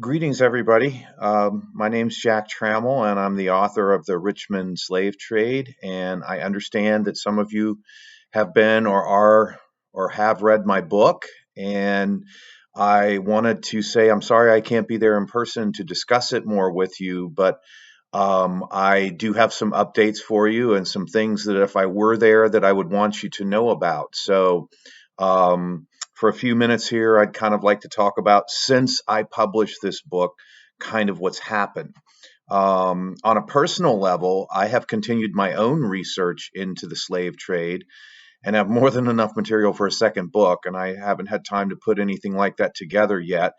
Greetings, everybody. My name's Jack Trammell, and I'm the author of the Richmond Slave Trade. And I understand that some of you have been or are or have read my book. And I wanted to say I'm sorry I can't be there in person to discuss it more with you, but I do have some updates for you and some things that if I were there that I would want you to know about. Um, for a few minutes here, I'd kind of like to talk about since I published this book, kind of what's happened. On a personal level, I have continued my own research into the slave trade and have more than enough material for a second book, and I haven't had time to put anything like that together yet.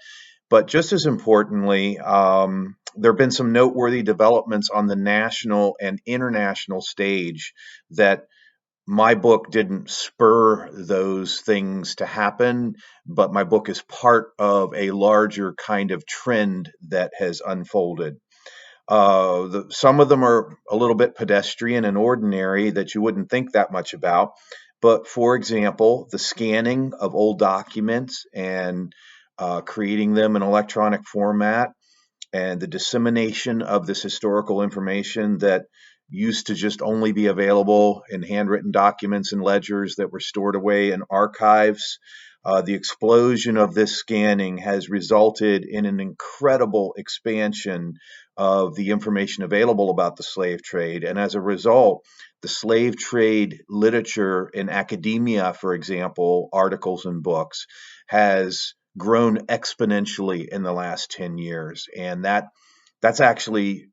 But just as importantly, there have been some noteworthy developments on the national and international stage that my book didn't spur those things to happen, but my book is part of a larger kind of trend that has unfolded. Some of them are a little bit pedestrian and ordinary that you wouldn't think that much about. But for example, the scanning of old documents and creating them in electronic format and the dissemination of this historical information that used to just only be available in handwritten documents and ledgers that were stored away in archives. The explosion of this scanning has resulted in an incredible expansion of the information available about the slave trade. And as a result, the slave trade literature in academia, for example, articles and books, has grown exponentially in the last 10 years. And that's actually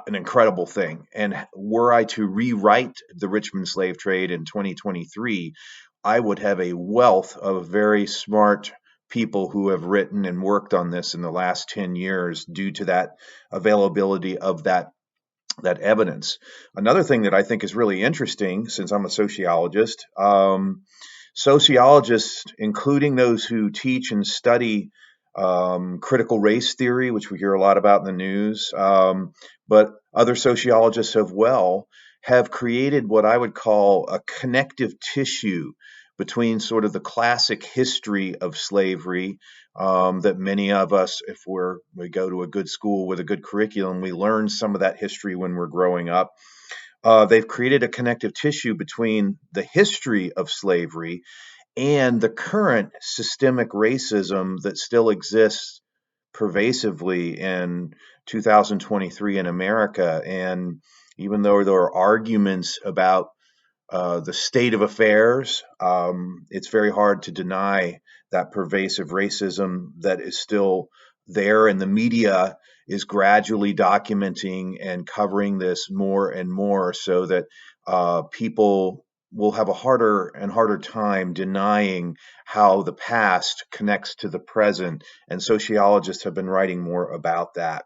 an incredible thing. And were I to rewrite the Richmond slave trade in 2023, I would have a wealth of very smart people who have written and worked on this in the last 10 years due to that availability of that evidence. Another thing that I think is really interesting, since I'm a sociologist, sociologists, including those who teach and study critical race theory, which we hear a lot about in the news, but other sociologists as well, have created what I would call a connective tissue between sort of the classic history of slavery that many of us, if we go to a good school with a good curriculum, we learn some of that history when we're growing up. They've created a connective tissue between the history of slavery and the current systemic racism that still exists pervasively in 2023 in America. And even though there are arguments about the state of affairs, it's very hard to deny that pervasive racism that is still there, and the media is gradually documenting and covering this more and more so that people will have a harder and harder time denying how the past connects to the present, and sociologists have been writing more about that.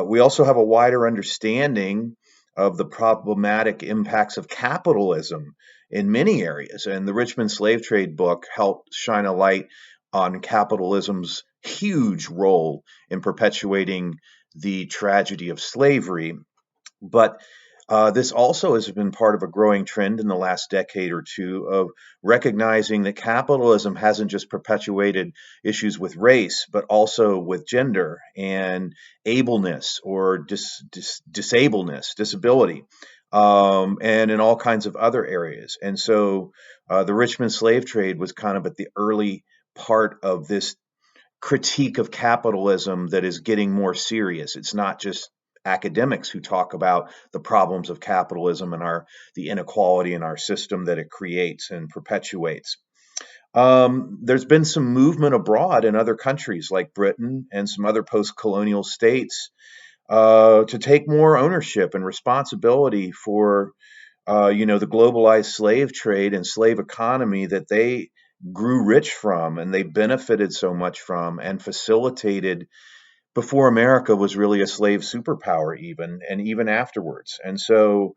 We also have a wider understanding of the problematic impacts of capitalism in many areas. And the Richmond Slave Trade book helped shine a light on capitalism's huge role in perpetuating the tragedy of slavery. But this also has been part of a growing trend in the last decade or two of recognizing that capitalism hasn't just perpetuated issues with race, but also with gender and ableness or disableness, disability, and in all kinds of other areas. And so the Richmond slave trade was kind of at the early part of this critique of capitalism that is getting more serious. It's not just academics who talk about the problems of capitalism and the inequality in our system that it creates and perpetuates. There's been some movement abroad in other countries like Britain and some other post-colonial states to take more ownership and responsibility for the globalized slave trade and slave economy that they grew rich from and they benefited so much from and facilitated before America was really a slave superpower, even, and even afterwards. And so,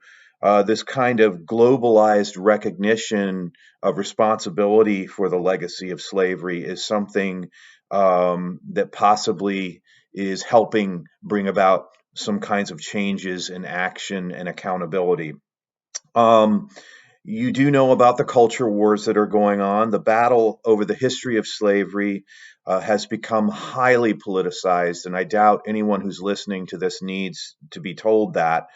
this kind of globalized recognition of responsibility for the legacy of slavery is something that possibly is helping bring about some kinds of changes in action and accountability. Um, You do know about the culture wars that are going on. The battle over the history of slavery has become highly politicized, and I doubt anyone who's listening to this needs to be told that.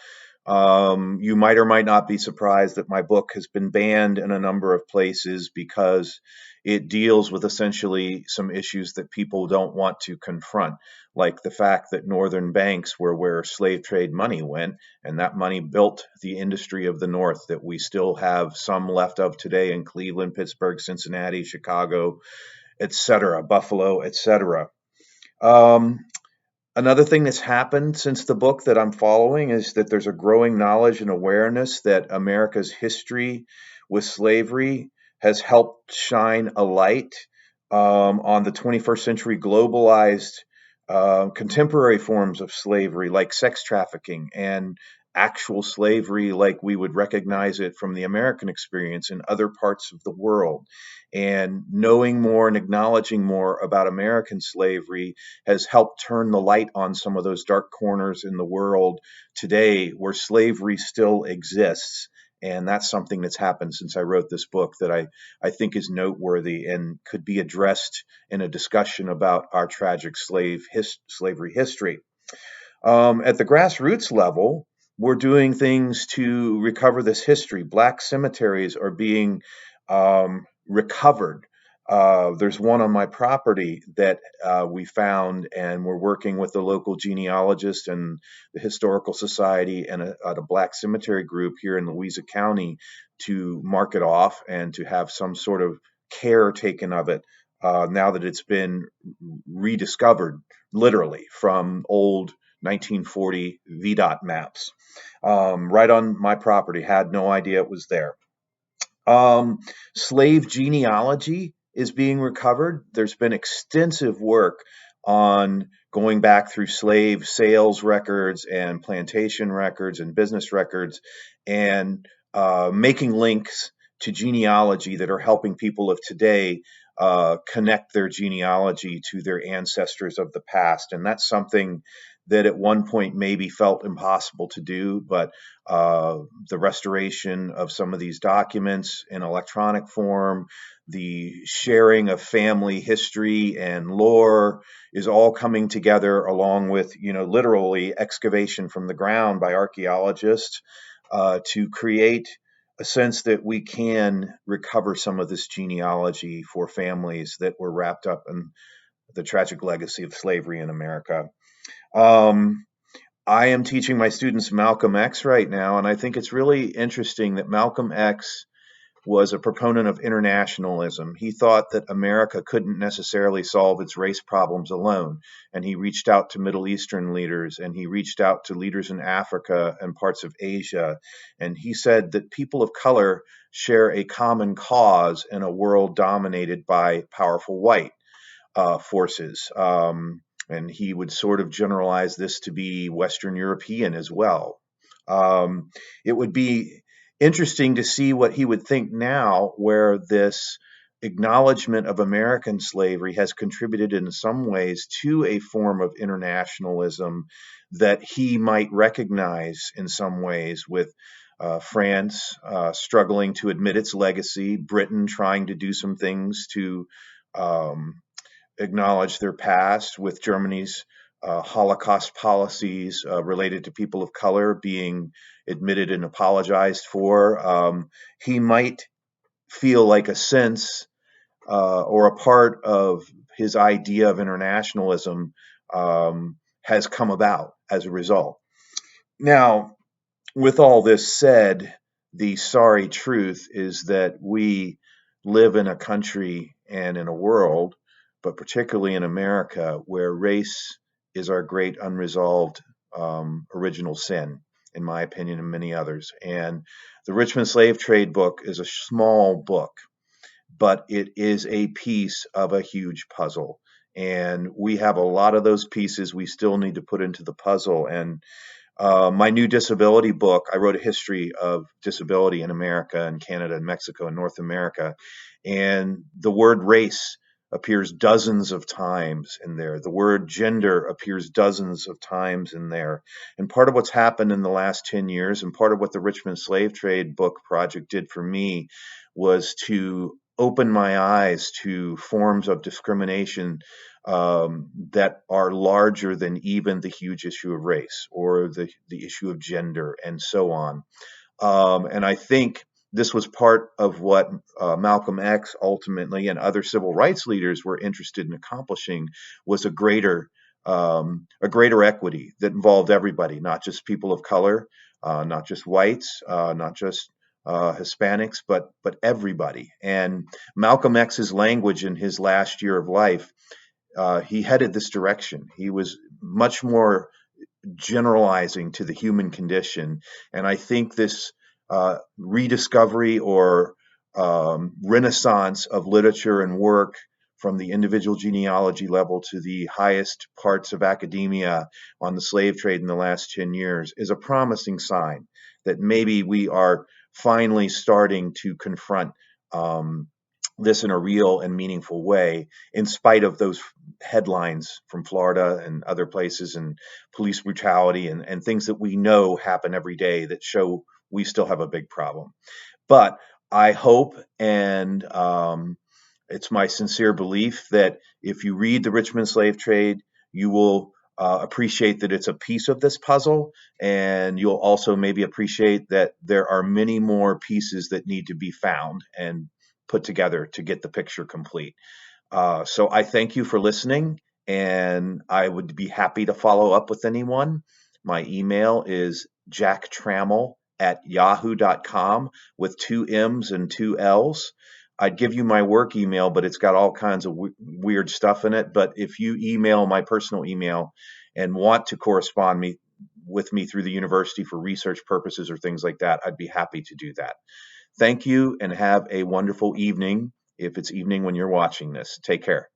You might or might not be surprised that my book has been banned in a number of places because it deals with essentially some issues that people don't want to confront, like the fact that northern banks were where slave trade money went, and that money built the industry of the North that we still have some left of today in Cleveland, Pittsburgh, Cincinnati, Chicago, etc., Buffalo, etc. Um, Another thing that's happened since the book that I'm following is that there's a growing knowledge and awareness that America's history with slavery has helped shine a light on the 21st century globalized contemporary forms of slavery, like sex trafficking and actual slavery, like we would recognize it from the American experience in other parts of the world. And knowing more and acknowledging more about American slavery has helped turn the light on some of those dark corners in the world today where slavery still exists. And that's something that's happened since I wrote this book that I think is noteworthy and could be addressed in a discussion about our tragic slavery history. At the grassroots level, we're doing things to recover this history. Black cemeteries are being recovered. There's one on my property that we found, and we're working with the local genealogist and the Historical Society and a Black cemetery group here in Louisa County to mark it off and to have some sort of care taken of it now that it's been rediscovered, literally, from old 1940 VDOT maps. Right on my property, had no idea it was there. Um, Slave genealogy is being recovered. There's been extensive work on going back through slave sales records and plantation records and business records and making links to genealogy that are helping people of today connect their genealogy to their ancestors of the past. And that's something that at one point maybe felt impossible to do, but the restoration of some of these documents in electronic form, the sharing of family history and lore is all coming together, along with, literally excavation from the ground by archaeologists to create a sense that we can recover some of this genealogy for families that were wrapped up in the tragic legacy of slavery in America. Um, I am teaching my students Malcolm X right now, and I think it's really interesting that Malcolm X was a proponent of internationalism. He thought that America couldn't necessarily solve its race problems alone, and he reached out to Middle Eastern leaders, and he reached out to leaders in Africa and parts of Asia, and he said that people of color share a common cause in a world dominated by powerful white forces. And he would sort of generalize this to be Western European as well. It would be interesting to see what he would think now, where this acknowledgement of American slavery has contributed in some ways to a form of internationalism that he might recognize in some ways, with France struggling to admit its legacy, Britain trying to do some things to um, acknowledge their past, with Germany's Holocaust policies related to people of color being admitted and apologized for. He might feel like a sense or a part of his idea of internationalism has come about as a result. Now, with all this said, the sorry truth is that we live in a country and in a world, but particularly in America, where race is our great unresolved original sin, in my opinion, and many others. And the Richmond Slave Trade book is a small book, but it is a piece of a huge puzzle. And we have a lot of those pieces we still need to put into the puzzle. And my new disability book, I wrote a history of disability in America and Canada and Mexico and North America. And the word race appears dozens of times in there. The word gender appears dozens of times in there. And part of what's happened in the last 10 years, and part of what the Richmond Slave Trade book project did for me, was to open my eyes to forms of discrimination that are larger than even the huge issue of race or the issue of gender and so on. And I think this was part of what Malcolm X ultimately and other civil rights leaders were interested in accomplishing, was a greater equity that involved everybody, not just people of color, not just whites, not just Hispanics, but everybody. And Malcolm X's language in his last year of life, he headed this direction. He was much more generalizing to the human condition. And I think this rediscovery or renaissance of literature and work from the individual genealogy level to the highest parts of academia on the slave trade in the last 10 years is a promising sign that maybe we are finally starting to confront this in a real and meaningful way, in spite of those headlines from Florida and other places and police brutality and things that we know happen every day that show we still have a big problem. But I hope, and it's my sincere belief, that if you read the Richmond Slave Trade, you will appreciate that it's a piece of this puzzle, and you'll also maybe appreciate that there are many more pieces that need to be found and put together to get the picture complete. So I thank you for listening, and I would be happy to follow up with anyone. My email is jacktrammell@yahoo.com with 2 M's and 2 L's. I'd give you my work email, but it's got all kinds of weird stuff in it. But if you email my personal email and want to correspond with me through the university for research purposes or things like that, I'd be happy to do that. Thank you and have a wonderful evening if it's evening when you're watching this. Take care.